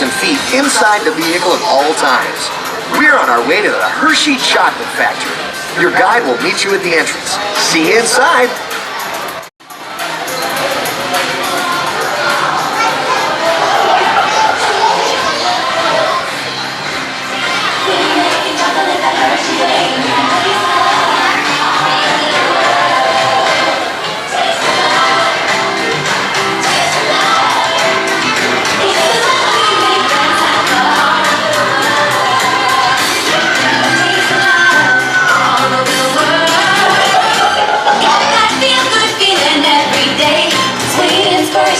and feet inside the vehicle at all times. We're on our way to the Hershey Chocolate Factory. Your guide will meet you at the entrance. See you inside.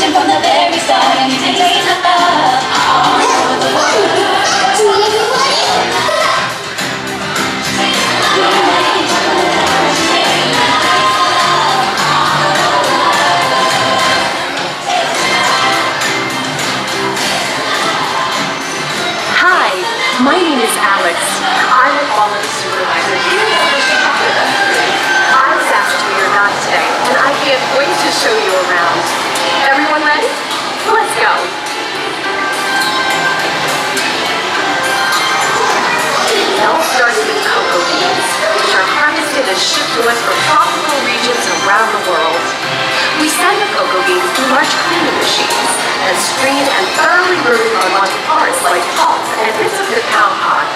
From the very start, and you can taste the love all over the world. Hi, my name is Alex. I'm a quality supervisor here at the Hershey Chocolate Factory. I was asked to be your guide today, and I can't wait to show you around. Everyone ready? Let's go. It all starts with cocoa beans, which are harvested and shipped to us from tropical regions around the world. We send the cocoa beans through large cleaning machines and screen and thoroughly remove unwanted parts like pulp and bits of cacao pod.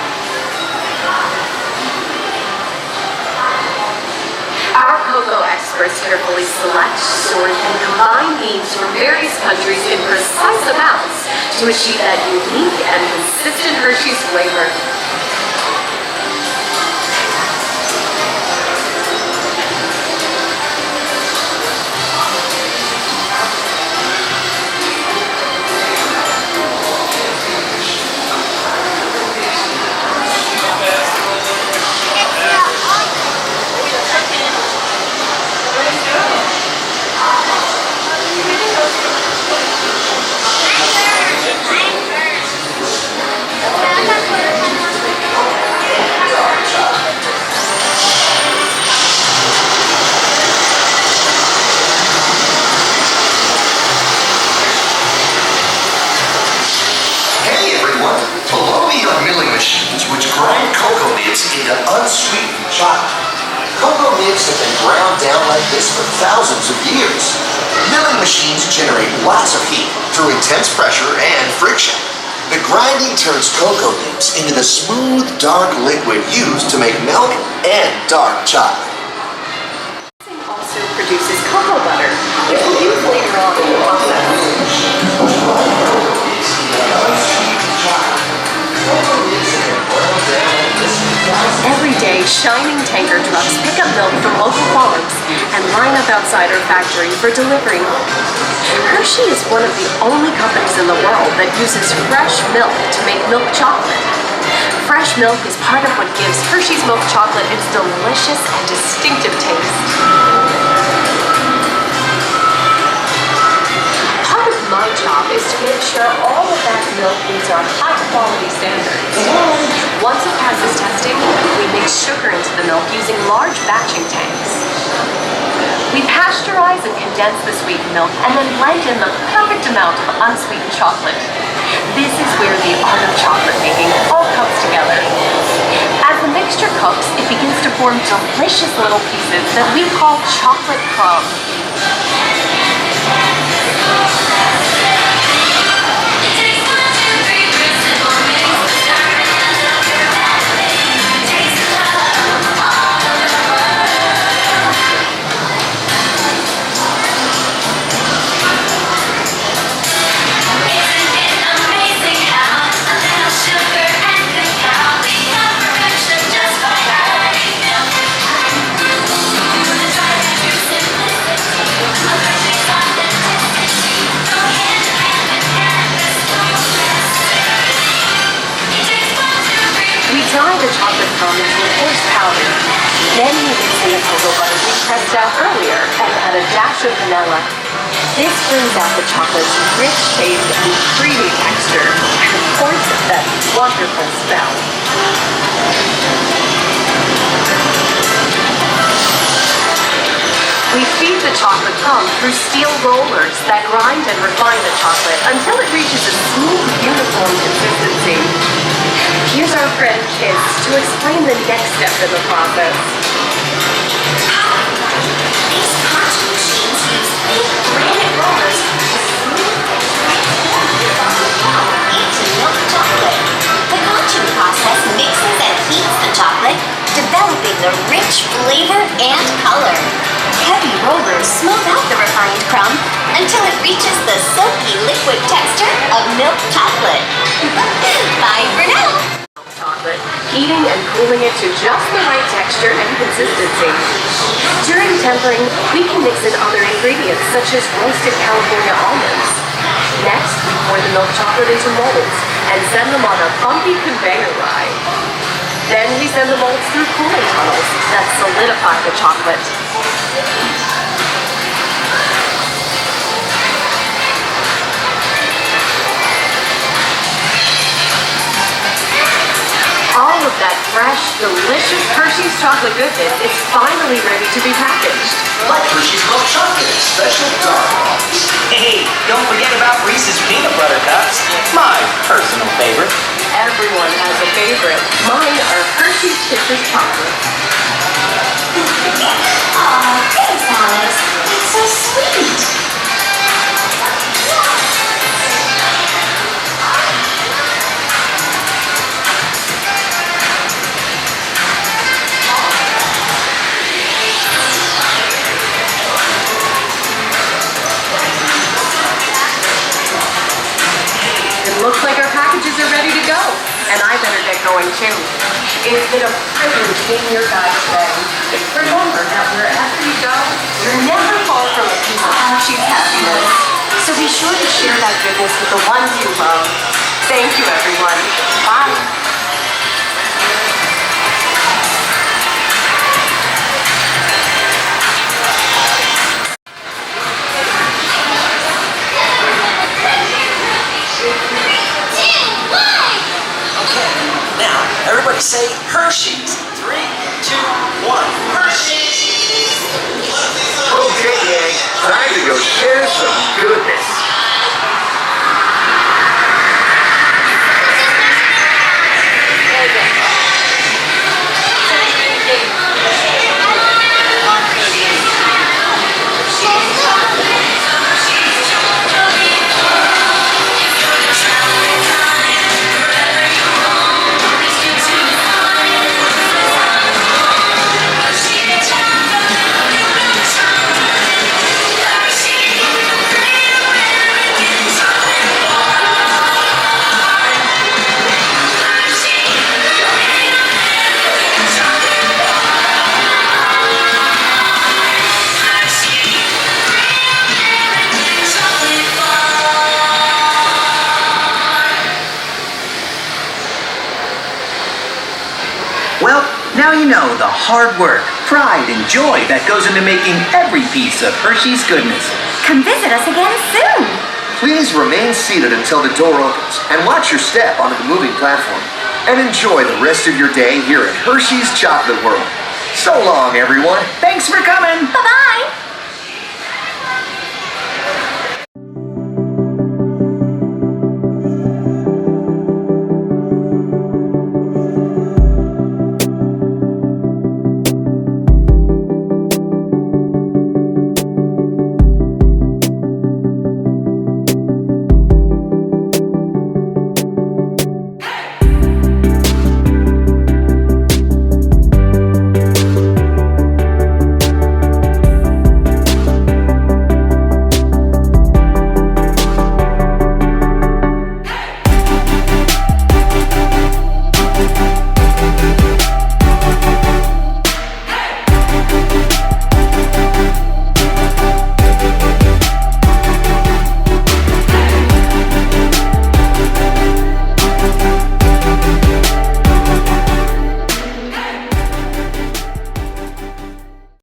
Our cocoa experts carefully select, sort, and combine beans from various countries in precise amounts to achieve that unique and consistent Hershey's flavor. Grind cocoa nibs into unsweetened chocolate. Cocoa nibs have been ground down like this for thousands of years. Milling machines generate lots of heat through intense pressure and friction. The grinding turns cocoa nibs into the smooth, dark liquid used to make milk and dark chocolate. Conching also produces cocoa butter, which we'll use later on in the process. Every day, shining tanker trucks pick up milk from local farms and line up outside our factory for delivery. Hershey is one of the only companies in the world that uses fresh milk to make milk chocolate. Fresh milk is part of what gives Hershey's milk chocolate its delicious and distinctive taste. Part of my job is to make sure all of that milk meets our high quality standards. Once it passes testing, we mix sugar into the milk using large batching tanks. We pasteurize and condense the sweetened milk and then blend in the perfect amount of unsweetened chocolate. This is where the art of chocolate making all comes together. As the mixture cooks, it begins to form delicious little pieces that we call chocolate crumbs. Dry the chocolate crumb into a coarse powder. Then we mix in the cocoa butter we pressed out earlier and add a dash of vanilla. This brings out the chocolate's rich taste and creamy texture, and of course that wonderful smell. We feed the chocolate come through steel rollers that grind and refine the chocolate until it reaches a smooth, uniform consistency. Here's our friend Kiss to explain the next step in the process. These conching machines use big granite rollers to smooth into milk chocolate. The conching process mixes and heats the chocolate, developing the rich flavor and color. Heavy rollers smooth out the refined crumb until it reaches the silky liquid texture of milk chocolate. Bye for now. Chocolate, heating and cooling it to just the right texture and consistency. During tempering, we can mix in other ingredients such as roasted California almonds. Next, we pour the milk chocolate into molds and send them on a bumpy conveyor ride. Then we send the molds through cooling tunnels that solidify the chocolate. All of that fresh, delicious Hershey's chocolate goodness is finally ready to be packaged. Like Hershey's milk chocolate, special dark box. Hey, don't forget about Reese's peanut butter cups. My personal favorite. Everyone has a favorite. Mine are Hershey's Kisses chocolate. Aw, thanks, Alex. That's so sweet. It looks like our packages are ready to go, and I better get going too. It's been a privilege being your guide today. Remember that wherever you go, you're never far from a piece of Hershey's happiness. So be sure to share that goodness with the ones you love. Thank you, everyone. Bye. Now, everybody say Hershey's. 3, 2, 1. Hershey's! Okay, gang, time to go share some goodness. Well, now you know the hard work, pride, and joy that goes into making every piece of Hershey's goodness. Come visit us again soon. Please remain seated until the door opens and watch your step onto the moving platform. And enjoy the rest of your day here at Hershey's Chocolate World. So long, everyone. Thanks for coming! Bye-bye.